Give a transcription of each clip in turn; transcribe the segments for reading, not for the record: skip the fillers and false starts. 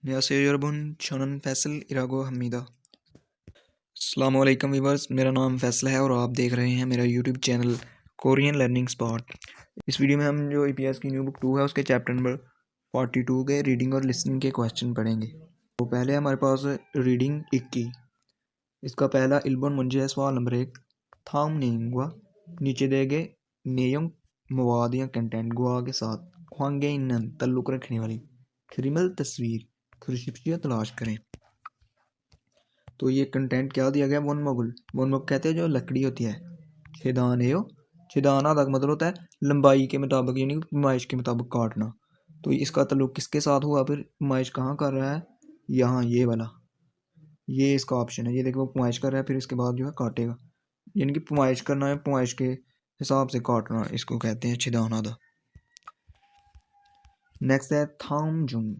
Yasir Yarbun Shonan Faisal इरागो Hamida. अस्सलाम वालेकुम viewers, मेरा नाम फैसल है और आप देख रहे हैं मेरा YouTube channel Korean learning spot. इस वीडियो में हम जो ईपीएस की न्यू बुक 2 है उसके चैप्टर नंबर 42 के रीडिंग और लिसनिंग के क्वेश्चन पढ़ेंगे। तो पहले हमारे पास रीडिंग 21। इसका पहला इल्बन मुंजे है सवाल नंबर 1। थाम नेंगवा नीचे दे गए नेयम मवाद या कंटेंट गुआ के साथ ख्वांगे इन तल्लुक रखने वाली क्रिमल तस्वीर खुशबू तलाश करें। तो ये कंटेंट क्या दिया गया, वन मोगुल कहते हैं जो लकड़ी होती है। छेदान है, छेदान आधा का मतलब होता है लंबाई के मुताबिक यानी पैमाइश के मुताबिक काटना। तो इसका ताल्लुक किसके साथ हुआ, फिर पैमाइश कहाँ कर रहा है, यहाँ ये वाला, ये इसका ऑप्शन है। ये देखो वो पैमाइश कर रहा है, फिर इसके बाद जो है काटेगा, यानी कि पैमाइश करना है, पैमाइश के हिसाब से काटना, इसको कहते हैं छेदान आधा। नेक्स्ट है थाम जुम,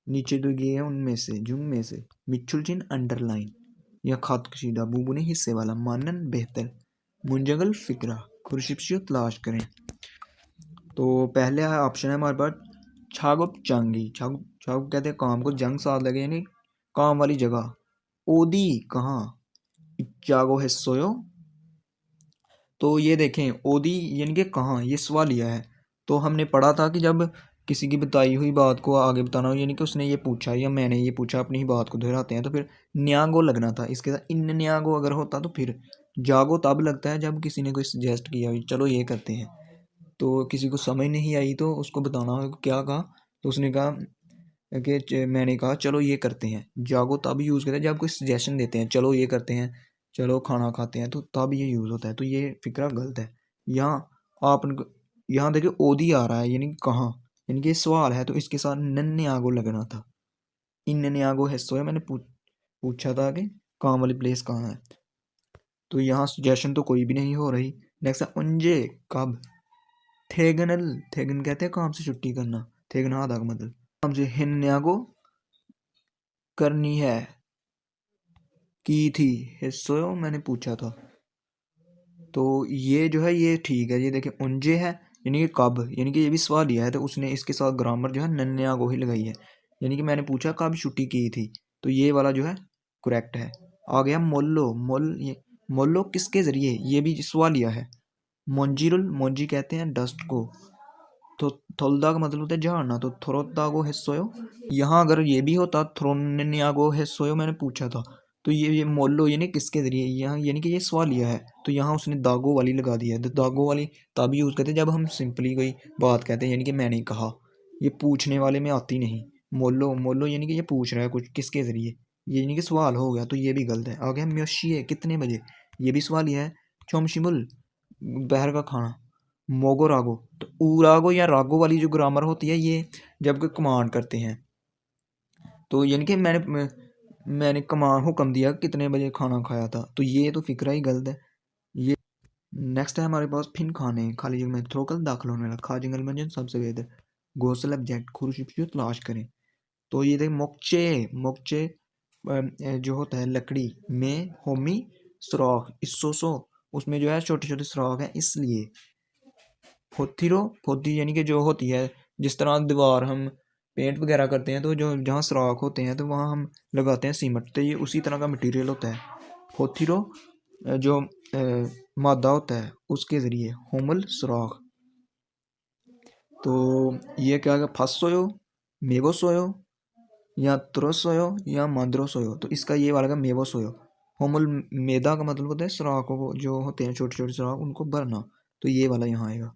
नीचे तो ये है उनमें से, जुम में से मिचुलचिन अंडरलाइन या खात कशीदा बुबुने हिस्से वाला मानन बेहतर मुंजगल फिक्रा खुरशिप्शियो तलाश करें। तो पहले ऑप्शन है हमारे पास छागुप चांगी, छागुप कहते हैं काम को, जंग साथ लगे यानी काम वाली जगह। ओदी कहाँ, इचागो हिस्सोयो। तो ये देखें ओदी यानी कि कहाँ, ये सवालिया है। तो हमने पढ़ा था कि जब किसी की बताई हुई बात को आगे बताना हो, यानी कि उसने ये पूछा या मैंने ये पूछा, अपनी ही बात को दोहराते हैं, तो फिर न्यांगो लगना था। इसके साथ इन न्यांगो अगर होता तो फिर जागो तब लगता है जब किसी ने कोई सजेस्ट किया चलो ये करते हैं। तो किसी को समझ नहीं आई तो उसको बताना हो क्या कहा, तो उसने कहा कि मैंने कहा चलो ये करते हैं। जागो तब यूज़ करते हैं जब कोई सजेशन देते हैं, चलो ये करते हैं, चलो खाना खाते हैं, तो तब ये यूज़ होता है। तो ये फिक्रा गलत है। यहाँ आप यहाँ देखिए ओदी आ रहा है यानी कहाँ, यानी कि सवाल है, तो इसके साथ नन्ने आगो लगना था। इन नन्ने आगो हिस्सों है, मैंने पूछा था कि काम वाली प्लेस कहाँ है। तो यहाँ सजेशन तो कोई भी नहीं हो रही। नेक्स्ट है उंजे कब, थेगनल, थेगन कहते हैं काम से छुट्टी करना, थेगन आधा का मतलब काम से हिन्यागो करनी है, की थी हिस्सों मैंने पूछा था। तो ये जो है ये ठीक है। ये देखिए उंजे है यानी कि कब, यानी कि ये भी सवाल लिया है, तो उसने इसके साथ ग्रामर जो है नन्या गो ही लगाई है, यानी कि मैंने पूछा कब छुट्टी की थी, तो ये वाला जो है करेक्ट है। आ गया मोल्लो, मोल्लो किसके जरिए, ये भी सवाल लिया है। मोंजीरुल, मोंजी कहते हैं डस्ट को, तो थोलदा का मतलब होता है झाड़ना, तो थोरोदा गो हिस्सोयो। यहाँ अगर ये भी होता थ्रोन्या गो हिस्सोयो मैंने पूछा था, तो ये मोल्लो यानी किसके जरिए, यहाँ यानी कि ये सवाल लिया है, तो यहाँ उसने दागो वाली लगा दी है। तो दागो वाली तब यूज़ करते हैं जब हम सिंपली कोई बात कहते हैं, यानी कि मैंने कहा, ये पूछने वाले में आती नहीं। मोल्लो, मोल्लो यानी कि ये पूछ रहा है कुछ किसके ज़रिए, ये यानी कि सवाल हो गया, तो ये भी गलत है। आ गया म्योशिए कितने बजे, ये भी सवाल यह है। चोमशिमुल दोपहर का खाना। मोगो रागो, तो ऊरागो या रागो वाली जो ग्रामर होती है ये जब कोई कमांड करते हैं, तो यानी कि मैंने कमांड हुक्म दिया कितने बजे खाना खाया था, तो ये तो फिक्रा ही गलत है। ये नेक्स्ट है हमारे पास फिन खाने, खाली जगह में थ्रोकल दाखिल होने वाला, खा जंगल मंजन सबसे बेहतर घोसल ऑब्जेक्ट खुरशिपशु तलाश करें। तो ये देख मोक्चे, मोक्चे जो होता है लकड़ी में होमी सुराख इसोसो, उसमें जो है छोटे छोटे सुराख हैं इसलिए। फोथिरो, फोथी यानी कि जो होती है जिस तरह दीवार हम पेंट वगैरह करते हैं, तो जो जहाँ सुराख होते हैं तो वहाँ हम लगाते हैं सीमेंट, तो ये उसी तरह का मटेरियल होता है। फोथिरो जो मादा होता है उसके ज़रिए होमल सुराख। तो ये क्या है, फस सोयो, मेवो सोयो या तुरो सोयो या माद्रो सोयो, तो इसका ये वाला का मेवो सोयो। होमल मैदा का मतलब होता है सुराखों को जो होते हैं छोटे छोटे सुराख उनको भरना, तो ये वाला यहाँ आएगा।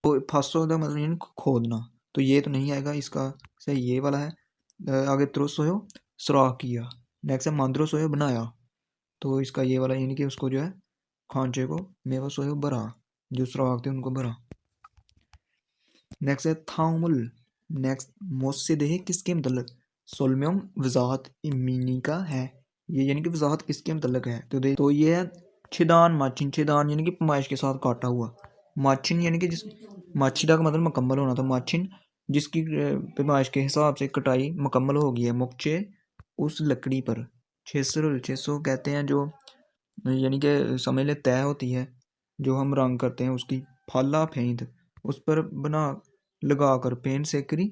तो फासो का मतलब यानी खोदना, तो ये तो नहीं आएगा, इसका सही ये वाला है। आगे त्रोस होयो सुराख किया, नेक्स्ट है मांद्रोस होयो बनाया, तो इसका ये वाला यानी कि उसको जो है खांचे को मेवस होयो भरा, जो सुराख थे उनको भरा। नेक्स्ट है थाउमुल, नेक्स्ट मोसे देह किसके मतलब, सोलम्योम वजाहत इमीनी का है, ये यानी कि वजाहत किसके मतलब है, तो ये है छिदान माचिन, छिदान यानी कि पैमाइश के साथ काटा हुआ, माचिन यानी कि जिस माछीदा का मतलब मुकम्मल होना, तो माचिन जिसकी पैमाइश के हिसाब से कटाई मुकम्मल हो गई है, मुकचे उस लकड़ी पर। 600 कहते हैं जो यानी कि समझ ले तय होती है, जो हम रंग करते हैं उसकी फाला फेंत उस पर बना लगा कर पेंट से करी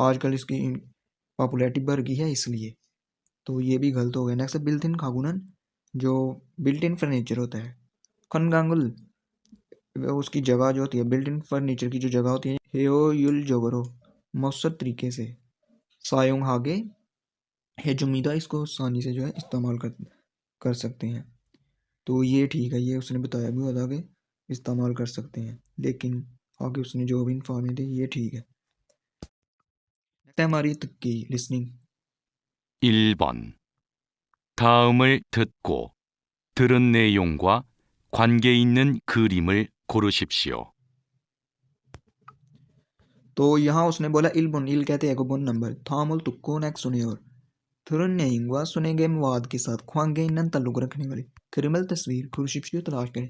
आजकल इसकी पॉपुलैरिटी बढ़ गई है इसलिए, तो ये भी गलत हो गया। नेक्स्ट है बिल्ट इन खागुनन, जो बिल्ट इन फर्नीचर होता है। खनगांगुल उसकी जगह जो होती है, बिल्ट इन फर्नीचर की जो जगह होती है, हेयो युल जोगरो मौसर तरीके से। सायोंग हागे है जुमीदा, इसको आसानी से जो है इस्तेमाल कर सकते हैं। तो ये ठीक है, ये उसने बताया भी होता कि इस्तेमाल कर सकते हैं, लेकिन आगे उसने जो भी इन्फॉर्मेशन दी ये ठीक है। हमारी तुक्की लिसनिंग। 1번. 다음을 듣고 들은 내용과 관계 있는 그림을 고르십시오. तो यहाँ उसने बोला इल कहते हैं बोन नंबर थामुल तुक्को नेक्स्ट सुने और थुरन नेइंगवा सुने गए मवाद के साथ ख्वांगे नन ताल्लुक रखने वाली क्रिमिनल तस्वीर खुर्शिप्शी तलाश करें।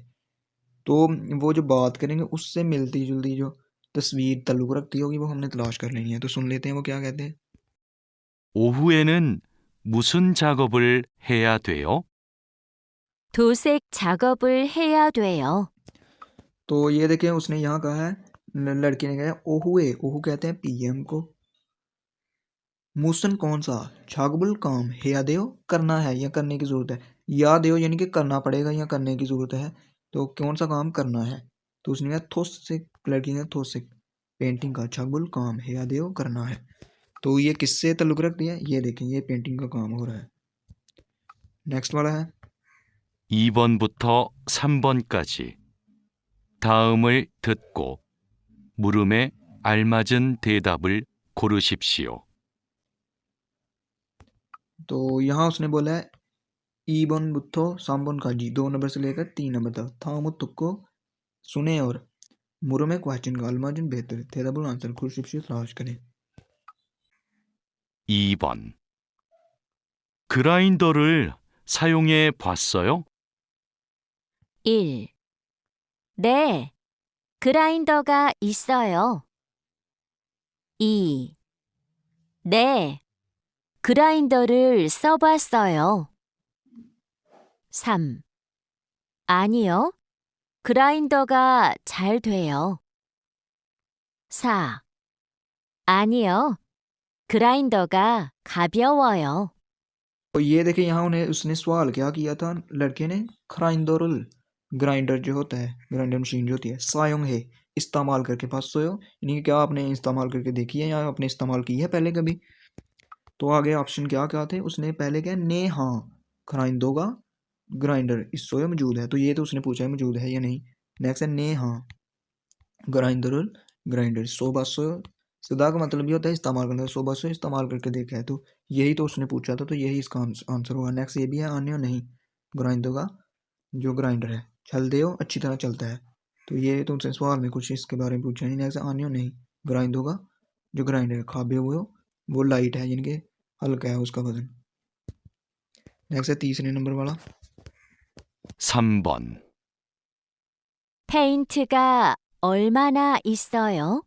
तो वो जो बात करेंगे उससे मिलती जुलती जो तस्वीर ताल्लुक रखती होगी वो हमने तलाश कर लेनी है। तो सुन लेते हैं वो क्या कहते हैं। 오후에는 무슨 작업을 해야 돼요? 도색 작업을 해야 돼요. तो ये देखें उसने यहाँ कहा है, लड़के ने कहा ओहुए, ओहू कहते हैं पीएम को। मूसन कौन सा, छागबुल काम है देओ करना है या करने की जरूरत है, या देओ यानी कि करना पड़ेगा या करने की जरूरत है। तो कौन सा काम करना है, तो उसने कहा थोसिक, लड़की ने थोसिक पेंटिंग का छागबुल काम है देओ करना है। तो ये किससे ताल्लुक रखती है, ये देखें ये पेंटिंग का काम हो रहा है। नेक्स्ट वाला है 2번부터 3번까지 다음을 듣고 물음에 알맞은 대답을 고르십시오. तो यहाँ उसने बोला है ईबन बुत्थो साम्बन काजी 2 नंबर से लेकर 3 नंबर तक था मुत्तुको सुने और मुरो में क्वेश्चन का अलमाजन बेहतर 대답을 आंसर खुर्शिप्शी तलाश करें। 2번. 그라인더를 사용해 봤어요? 1. 네, 그라인더가 있어요. 2. 네, 그라인더를 써봤어요. 3. 아니요, 그라인더가 잘 돼요. 4. 아니요, 그라인더가 가벼워요. तो ये देखें यहाँ उन्हें उसने सवाल क्या किया था लड़के ने, खराइंदोरुल ग्राइंडर जो होता है, ग्राइंडर मशीन जो होती है, सायोंग है इस्तेमाल करके पास सोयो, यानी कि क्या आपने इस्तेमाल करके देखी है या आपने इस्तेमाल की है पहले कभी। तो आगे ऑप्शन क्या क्या थे, उसने पहले क्या ने हाँ खराइंदो का ग्राइंडर इस सोयो मौजूद है, तो ये तो उसने पूछा है मौजूद है या नहीं। नेक्स्ट है ने हाँ ग्राइंडरुल ग्राइंडर सो बासो, सदा का मतलब ये होता है इस्तेमाल करना, सो बासो इस्तेमाल करके देखा है, तो यही तो उसने पूछा था, तो यही इसका आंसर होगा। नेक्स्ट ये भी है आने नहीं ग्राइंडो का जो ग्राइंडर है चल दे अच्छी तरह चलता है, तो ये तो उनसे सवाल में कुछ इसके बारे में पूछा नहीं। नेक्स्ट आने नहीं ग्राइंडो का जो ग्राइंडर है खाबे हुए हो वो लाइट है यानी कि हल्का है उसका वजन। नेक्स्ट है तीसरे नंबर वाला 3번. 페인트가 얼마나 있어요?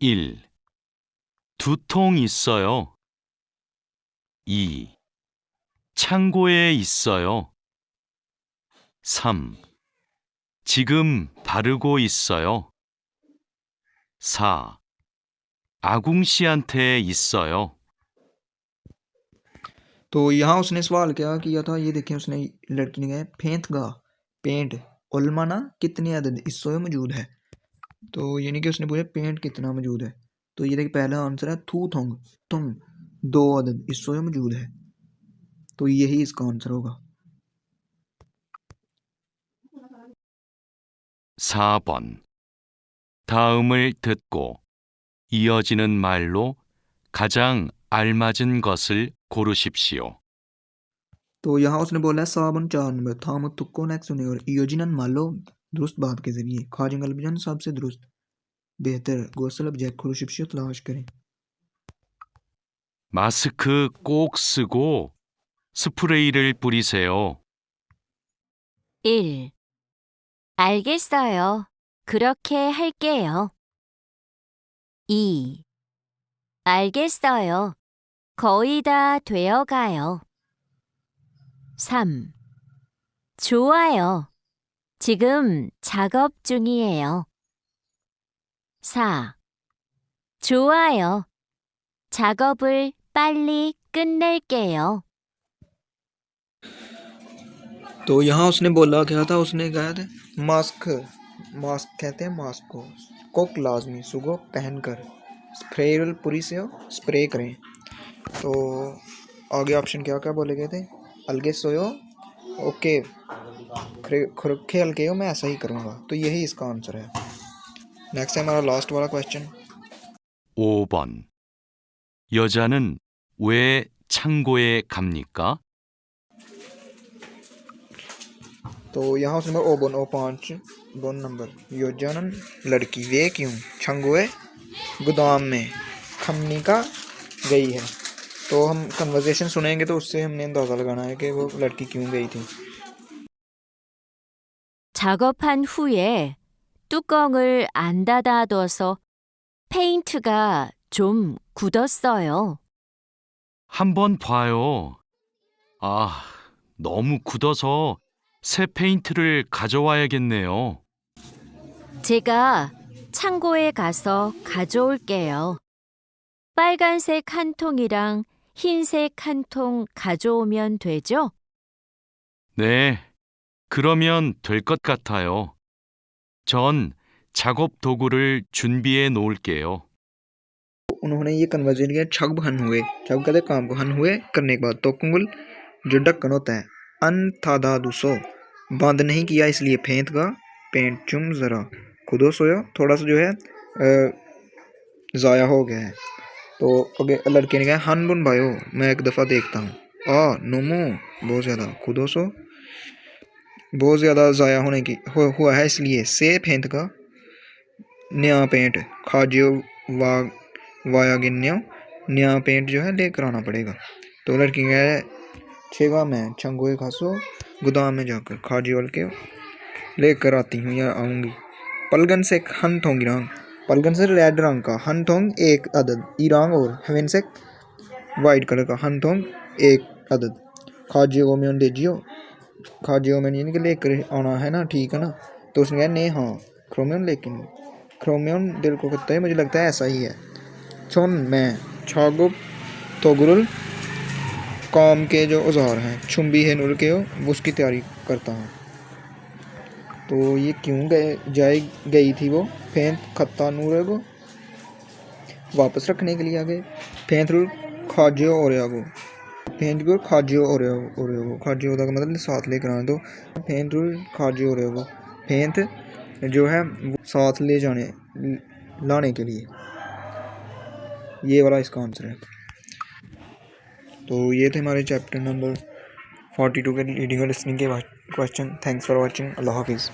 1. 2통 있어요. 2. 창고에 있어요. 3. 지금 바르고 있어요. 4. 아궁 씨한테 있어요. तो यहाँ उसने सवाल क्या किया था, ये देखें उसने लड़की ने कहा फेंत गा पेंट उलमाना कितने अदद इस सोए मौजूद है, तो यानी कि उसने पूछा पेंट कितना मौजूद है, तो ये देखिए पहला आंसर है थू थोंग तुम 2 अदद इस सोए मौजूद है, तो यही इसका आंसर होगा। 4번. 다음을 듣고 이어지는 말로 가장 알맞은 것을 고르십시오. तो यहाँ उसने बोला है साबन 4 नंबर था तुक्को नेक्स्ट सुने और योजनन मालो दुरुस्त बात के जरिए खाजंग अलबजन सबसे दुरुस्त बेहतर गोसल ऑब्जेक्ट खुरुशिप्शी तलाश करें। 마스크 꼭 쓰고 스프레이를 뿌리세요. 1. 알겠어요. 그렇게 할게요. 2. 알겠어요. 거의 다 되어가요. 3. 좋아요. 지금 작업 중이에요. 4. 좋아요. 작업을 빨리 끝낼게요. तो यहाँ उसने बोला क्या था, उसने कहा था मास्क, मास्क कहते हैं मास्क को लाजमी सुबह पहनकर स्प्रे पूरी से हो स्प्रे करें। तो आगे ऑप्शन क्या क्या बोले गए थे, अलगे सोयो ओके खुरखे अलगे हो मैं ऐसा ही करूँगा, तो यही इसका आंसर है। नेक्स्ट है हमारा लास्ट वाला क्वेश्चन। 5번. 여자는 왜 창고에 갑니까? तो यहाँ उसने ओ बोन ओ 5 बोन नंबर योजन लड़की वे क्यों छंगुए गोदाम में खमनी का गई है। तो हम कन्वर्सेशन सुनेंगे तो उससे हमने अंदाज़ा लगाना है कि वो लड़की क्यों गई थी। 작업한 후에 뚜껑을 안 닫아둬서 페인트가 좀 굳었어요. 한번 봐요. 아, 너무 굳어서 새 페인트를 가져와야겠네요. 제가 창고에 가서 가져올게요. 빨간색 한 통이랑 흰색 한 통 가져오면 되죠? 네, 그러면 될 것 같아요. 전 작업 도구를 준비해 놓을게요. उन्होंने ये कन्वर्सेशन किया छग हन हुए, छग कहते काम को हन हुए करने के बाद तो कुंगल जो ढक्कन होता है अनथादा दूसो बंद नहीं किया इसलिए फेंत का पेंट चुम ज़रा खुदो सोयो थोड़ा सा जो है ज़ाया हो गया है। तो अगे लड़के ने कहा हन बुन भाइयो मैं एक दफ़ा देखता हूँ नोमो बहुत ज़्यादा खुदो सो बहुत ज़्यादा ज़ाया होने की हुआ है इसलिए से फेंत का नया पेंट खाजियो वाया गिन्यो नया पेंट जो है लेकर आना पड़ेगा। तो लड़की कह छेगा मैं छंगोए खासो गोदाम में जाकर खाजी वाल के लेकर आती हूँ या आऊँगी। पलगन से हन थोंग रंग पलगन से रेड रंग का हन थोंग एक अदद ईरांग और हेवन से वाइट कलर का हन थोंग एक अदद खाजियो में देजियो खाजियो में यानी कि लेकर आना है ना, ठीक है ना। तो उसने कहा नहीं हाँ क्रोमियन, लेकिन क्रोमियन दिल को कहता है मुझे लगता है ऐसा ही है। चुन मैं छागुब तोगुरुल काम के जो औजार हैं छुम्बी है नुल के हो उसकी तैयारी करता हूँ। तो ये क्यों गई थी वो फेंत खत्ता नूर को वापस रखने के लिए आ गए। फेंत रुल खाजियो और को फेंत को खाजियो और खाजियो का मतलब साथ लेकर आना। तो फेंत रुल खाजियो और को फेंत जो है साथ ले जाने लाने के लिए, ये वाला इसका आंसर है। तो ये थे हमारे चैप्टर नंबर 42 के रीडिंग और लिसनिंग के question. Thanks for watching. Allah हाफिज़।